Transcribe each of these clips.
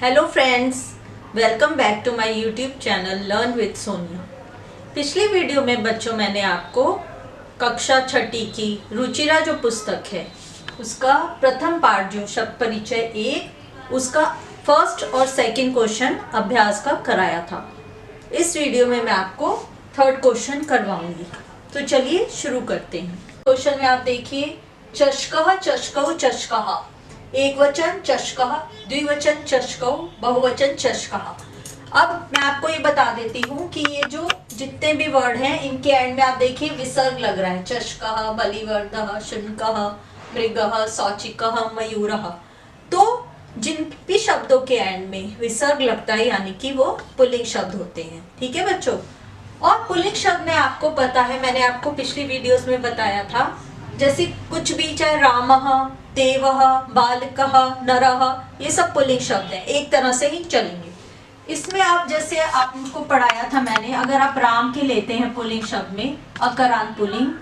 Hello friends, welcome back to my YouTube channel learn with Sonia. पिछली video में बच्चों मैंने आपको कक्षा छठी की रुचिरा जो पुस्तक है उसका प्रथम पार्ट जो शब्द परिचय 1 उसका फर्स्ट और सेकंड क्वेश्चन अभ्यास का कराया था। इस वीडियो में मैं आपको थर्ड क्वेश्चन करवाऊंगी। तो चलिए शुरू करते हैं। क्वेश्चन में आप देखिए, चषकः चषकौ चषकः, एक वचन चषकः, द्विवचन चषकौ, बहुवचन चषकः। अब मैं आपको ये बता देती हूँ कि ये जो जितने भी वर्ड हैं इनके एंड में आप देखिए विसर्ग लग रहा है। चषकः, बलिवर्धः, शुनकः, मृगः, सौचिकः, मयूरः। तो जिन भी शब्दों के एंड में विसर्ग लगता है यानी कि वो पुल्लिंग शब्द होते हैं। ठीक है बच्चों। और पुल्लिंग शब्द में आपको पता है, मैंने आपको पिछली वीडियोस में बताया था, जैसे कुछ भी चाहे रामः, देवः, बालकः, नरः, ये सब पुल्लिंग शब्द हैं, एक तरह से ही चलेंगे। इसमें आप जैसे आपको पढ़ाया था मैंने, अगर आप राम के लेते हैं पुल्लिंग शब्द में अकारांत पुल्लिंग,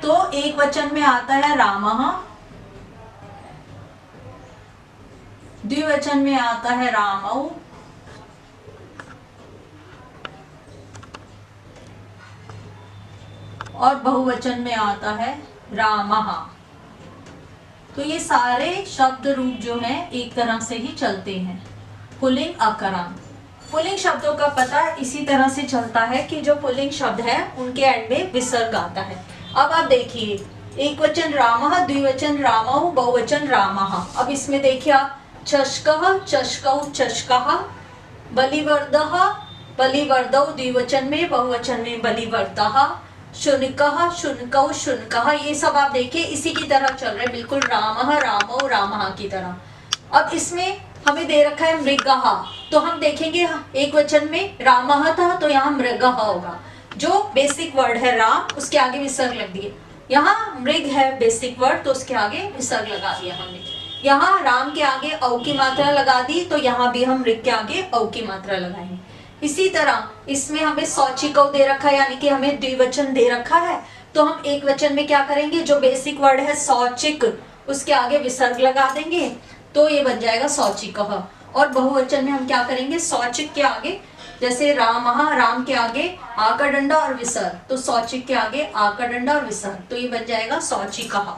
तो एक वचन में आता है रामः, द्विवचन में आता है रामौ, और बहुवचन में आता है रामः। तो ये सारे शब्द रूप जो हैं एक तरह से ही चलते हैं, पुल्लिंग अकारांत। पुल्लिंग शब्दों का पता इसी तरह से चलता है कि जो पुल्लिंग शब्द है उनके एंड में विसर्ग आता है। अब आप देखिए, एक वचन रामः, द्विवचन रामौ, बहुवचन रामः। अब इसमें देखिए आप, चषकः चषकौ चषकः, बलिवर्धः बलिवर्धौ, द्विवचन में, बहुवचन में बलिवर्धः, शुनकः शुनकौ शुनकः। ये सब आप देखिए इसी की तरह चल रहे हैं, बिल्कुल रामः रामौ रामः की तरह। अब इसमें हमें दे रखा है मृगः, तो हम देखेंगे एक वचन में रामः था तो यहाँ मृगः होगा। जो बेसिक वर्ड है राम, उसके आगे विसर्ग लग दिए। यहाँ मृग है बेसिक वर्ड, तो उसके आगे विसर्ग लगा दिया हमने। यहाँ राम के आगे औ की मात्रा लगा दी, तो यहाँ भी हम मृग के आगे औ की मात्रा लगाएंगे। इसी तरह इसमें हमें सौचिकौ दे रखा है, यानी कि हमें द्विवचन दे रखा है, तो हम एक वचन में क्या करेंगे, जो बेसिक वर्ड है सौचिक, उसके आगे विसर्ग लगा देंगे, तो ये बन जाएगा सौचिकः। और बहुवचन में हम क्या करेंगे, सौचिक के आगे, जैसे रामः, राम के आगे आ का डंडा और विसर्ग, तो सौचिक के आगे आ का डंडा और विसर्ग, तो ये बन जाएगा सौचिकः।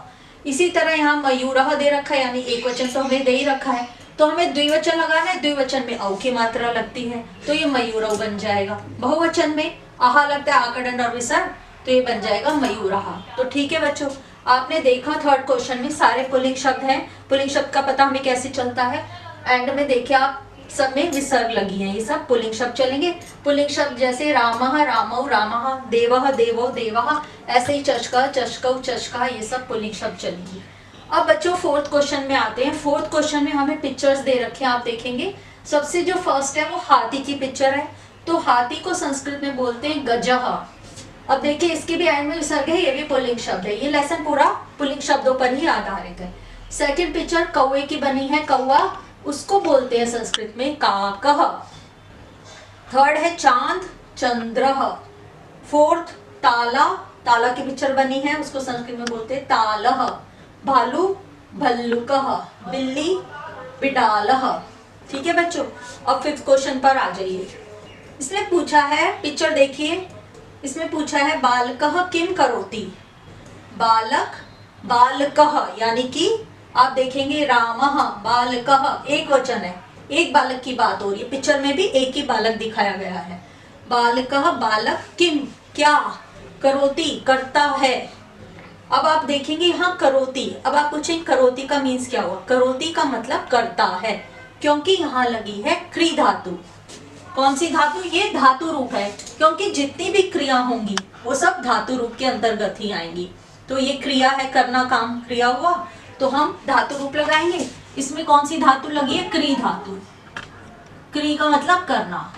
इसी तरह यहाँ मयूरः दे रखा है, यानी एक वचन तो हमें दे ही रखा है, तो हमें द्विवचन लगाना है, द्विवचन में औ की मात्रा लगती है, तो ये मयूरौ बन जाएगा। बहुवचन में आहा लगता है, आकड़न और विसर्ग, तो ये बन जाएगा मयूरः। तो ठीक है बच्चों, आपने देखा थर्ड क्वेश्चन में सारे पुल्लिंग शब्द हैं। पुल्लिंग शब्द का पता हमें कैसे चलता है, एंड में देखिए आप सब में विसर्ग लगी है, ये सब पुल्लिंग शब्द चलेंगे। पुल्लिंग शब्द जैसे रामः रामौ रामः, देवः देवौ देवः, ऐसे ही चषकः चषकौ चषकः, ये सब पुल्लिंग शब्द चलेंगे। अब बच्चों फोर्थ क्वेश्चन में आते हैं। फोर्थ क्वेश्चन में हमें पिक्चर्स दे रखे हैं, आप देखेंगे। सबसे जो फर्स्ट है वो हाथी की पिक्चर है, तो हाथी को संस्कृत में बोलते हैं गजः। अब देखिए इसके भी एंड में विसर्ग है, ये भी पुल्लिंग शब्द है। ये लेसन पूरा पुल्लिंग शब्दों पर ही आधारित है। सेकंड पिक्चर कौवे की बनी है, कौवा, उसको बोलते हैं संस्कृत में काकः। थर्ड है चांद, चंद्रः। फोर्थ ताला, ताला की पिक्चर बनी है, उसको संस्कृत में बोलते हैं तालः। भालू, भल्लुकः। बिल्ली, बिडालः। ठीक है बच्चों। अब फिफ्थ क्वेश्चन पर आ जाइए। इसमें पूछा है, पिक्चर देखिए, इसमें पूछा है बालकः किम करोति। बालक, बालकः, यानी कि आप देखेंगे रामः, बालकः, एक वचन है, एक बालक की बात हो रही है। पिक्चर में भी एक ही बालक दिखाया गया है। बालकः, बालक, किम, क्या, करोति, करता है। अब आप देखेंगे यहाँ करोति। अब आप पूछेंगे करोति का मीन्स क्या हुआ। करोति का मतलब करता है, क्योंकि यहाँ लगी है क्री धातु। कौन सी धातु, ये धातु रूप है, क्योंकि जितनी भी क्रिया होंगी वो सब धातु रूप के अंतर्गत ही आएंगी। तो ये क्रिया है, करना, काम, क्रिया हुआ, तो हम धातु रूप लगाएंगे। इसमें कौन सी धातु लगी है, क्री धातु। क्री का मतलब करना।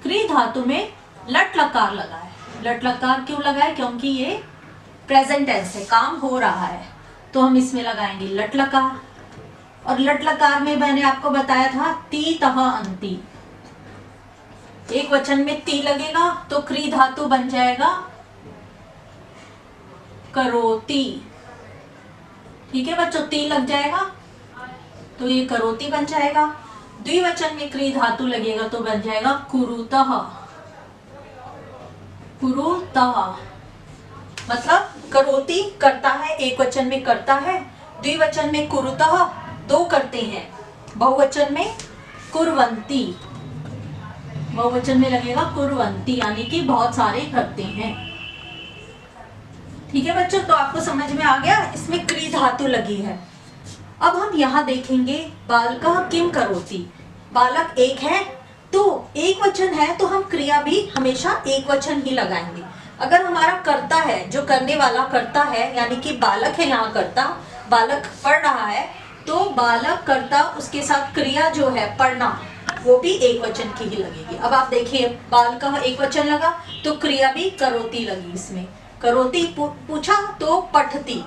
क्री धातु में लट लकार लगा है। लट लकार क्यों लगा है, क्योंकि ये प्रेजेंट टेंस है, काम हो रहा है, तो हम इसमें लगाएंगे लट लकार। और लट लकार में मैंने आपको बताया था ती तह अंति, एक वचन में ती लगेगा तो क्री धातु बन जाएगा करोति। ठीक है बच्चों, ती लग जाएगा तो ये करोति बन जाएगा। द्विवचन में क्री धातु लगेगा तो बन जाएगा कुरुतः। कुरुतः मतलब करोति करता है, एक वचन में करता है, द्विवचन में कुरुतः दो करते हैं, बहुवचन में कुर्वन्ति। बहुवचन में लगेगा कुर्वन्ति यानी कि बहुत सारे करते हैं। ठीक है बच्चों, तो आपको समझ में आ गया, इसमें क्री धातु लगी है। अब हम यहाँ देखेंगे बालकः किम करोति। बालक एक है तो एक वचन है तो हम क्रिया भी हमेशा एक वचन ही लगाएंगे। अगर हमारा कर्ता है, जो करने वाला कर्ता है, यानी कि बालक है, यहाँ कर्ता बालक पढ़ रहा है, तो बालक कर्ता उसके साथ क्रिया जो है पढ़ना वो भी एक वचन की ही लगेगी। अब आप देखिए बालकः एक वचन लगा तो क्रिया भी करोति लगी। इसमें करोति पूछा तो पठती,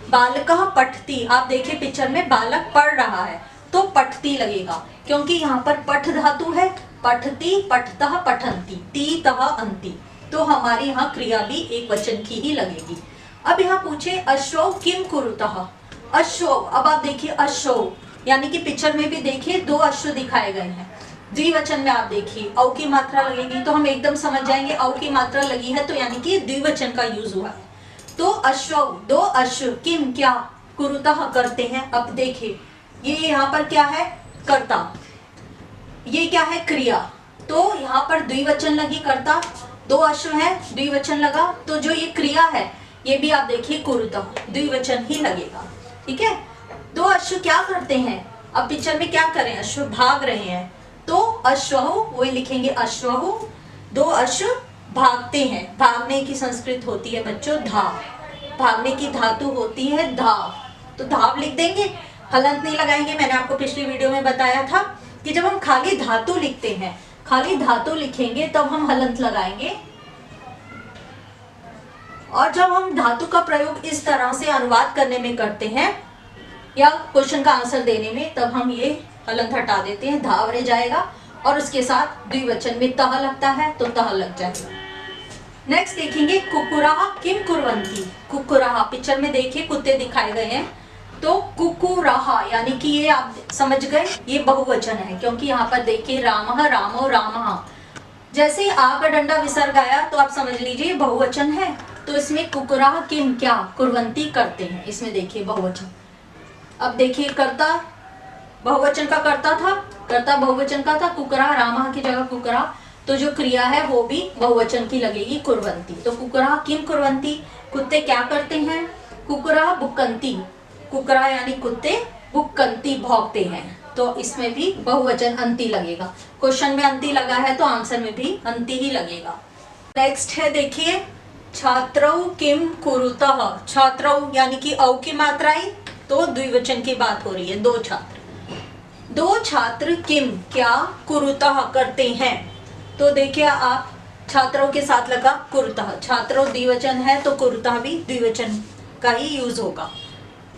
बालकः पठती। आप देखिए पिक्चर में बालक पढ़ रहा है तो पठती लगेगा, क्योंकि यहाँ पर पठ धातु है। पठती, पठतः, पठन्ति, ती तः अन्ति, तो हमारी यहाँ क्रिया भी एक वचन की ही लगेगी। अब यहाँ पूछे अश्वौ किम कुरुतः। अश्व, अब आप देखिए अश्व यानी कि पिक्चर में भी देखिए दो अश्व दिखाए गए हैं। द्विवचन में आप देखिए औ की मात्रा लगेगी तो हम एकदम समझ जाएंगे औ की मात्रा लगी है तो यानी कि द्विवचन का यूज हुआ है। तो अश्व, दो अश्व, किम क्या, कुरुतः करते हैं। अब देखिए ये यहाँ पर क्या है, कर्ता, ये क्या है, क्रिया। तो यहाँ पर द्विवचन लगी कर्ता, दो अश्व है, द्विवचन लगा, तो जो ये क्रिया है ये भी आप देखिए कुरुतः द्विवचन ही लगेगा। ठीक है, दो अश्व क्या करते हैं, अब पिक्चर में क्या करें, अश्व भाग रहे हैं तो अश्वहु, वही लिखेंगे अश्वहु, दो अश्व भागते हैं। भागने की संस्कृत होती है बच्चों धाव, भागने की धातु होती है धाव, तो धाव लिख देंगे, हलंत नहीं लगाएंगे। मैंने आपको पिछली वीडियो में बताया था कि जब हम खाली धातु लिखते हैं, खाली धातु लिखेंगे तब हम हलंत लगाएंगे, और जब हम धातु का प्रयोग इस तरह से अनुवाद करने में करते हैं या क्वेश्चन का आंसर देने में, तब हम ये हलंत हटा देते हैं, धाव रह जाएगा और उसके साथ द्विवचन में तह लगता है तो तह लग जाएगा। नेक्स्ट देखेंगे कुकुराः किम कुर्वन्ति। कुकुराः, पिक्चर में देखिए कुत्ते दिखाए गए हैं, तो कुकुराः यानी कि ये आप समझ गए ये बहुवचन है, क्योंकि यहाँ पर देखिए रामः, रामो, रामः, जैसे आ का डंडा विसर्ग आया तो आप समझ लीजिए बहुवचन है। तो इसमें कुकुराः किम क्या कुर्वन्ति करते हैं, इसमें देखिए बहुवचन। अब देखिए कर्ता बहुवचन का कर्ता था, कर्ता बहुवचन का था, कुकुराः रामः की जगह कुकुराः, तो जो क्रिया है वो भी बहुवचन की लगेगी कुर्वन्ति। तो कुकुराः किम कुर्वन्ति, कुत्ते क्या करते हैं, कुकुराः भुक्कन्ति, कुकुराः यानी कुत्ते, भुक्कन्ति भौंकते हैं, तो इसमें भी बहुवचन अंति लगेगा। क्वेश्चन में अंति लगा है तो आंसर में भी अंति ही लगेगा। नेक्स्ट है देखिए छात्रौ किम कुरुतः। छात्रौ यानी कि औ की मात्रा आई तो द्विवचन की बात हो रही है, दो छात्र, दो छात्र किम क्या कुरुतः करते हैं। तो देखिए आप छात्रों के साथ लगा कुरुतः, छात्रों द्विवचन है तो कुरुतः भी द्विवचन का ही यूज होगा।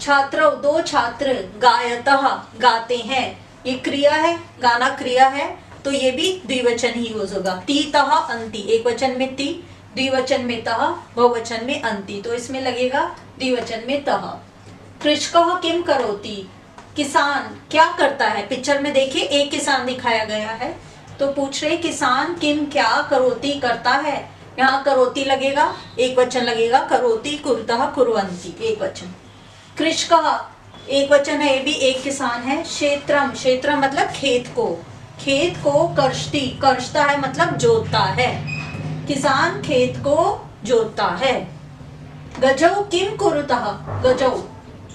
छात्रों दो छात्र गायतः गाते हैं, ये क्रिया है, गाना क्रिया है तो ये भी द्विवचन ही यूज होगा। ती तः अंति, एक वचन में ती, द्विवचन में तः, बहुवचन में अंति, तो इसमें लगेगा द्विवचन में तः। कृषकः किम करोति, किसान क्या करता है। पिक्चर में देखिए एक किसान दिखाया गया है तो पूछ रहे किसान किम क्या करोति करता है, यहाँ करोति लगेगा, एक वचन लगेगा, करोति, कुरुतः, कुर्वन्ति, एक वचन। कृषकः एक वचन है, ये भी एक किसान है। क्षेत्रम, क्षेत्रम मतलब खेत को, खेत को कर्षति, कर्षता है मतलब जोतता है, किसान खेत को जोतता है। गजौ किम कुरुतः, गजौ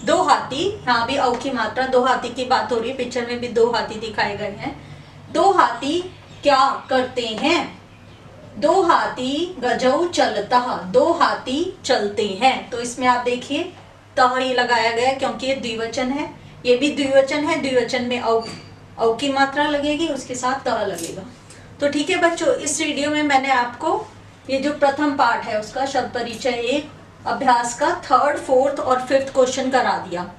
दो हाथी, यहाँ भी औ की मात्रा, दो हाथी की बात हो रही है, पिक्चर में भी दो हाथी दिखाए गए हैं। दो हाथी क्या करते हैं, दो हाथी गजौ चलतः, दो हाथी चलते हैं, तो इसमें आप देखिए तह ही लगाया गया क्योंकि ये द्विवचन है, ये भी द्विवचन है, द्विवचन में औ की मात्रा लगेगी, उसके साथ तह लगेगा। तो ठीक है बच्चों, इस वीडियो में मैंने आपको ये जो प्रथम पार्ट है उसका शब्द परिचय एक अभ्यास का 3rd, 4th और 5th क्वेश्चन करा दिया।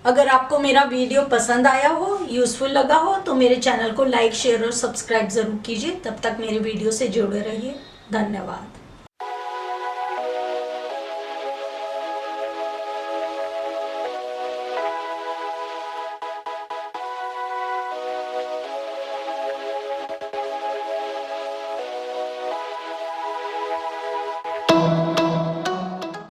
अगर आपको मेरा वीडियो पसंद आया हो, यूजफुल लगा हो तो मेरे चैनल को लाइक, शेयर और सब्सक्राइब जरूर कीजिए। तब तक मेरे वीडियो से जुड़े रहिए। धन्यवाद।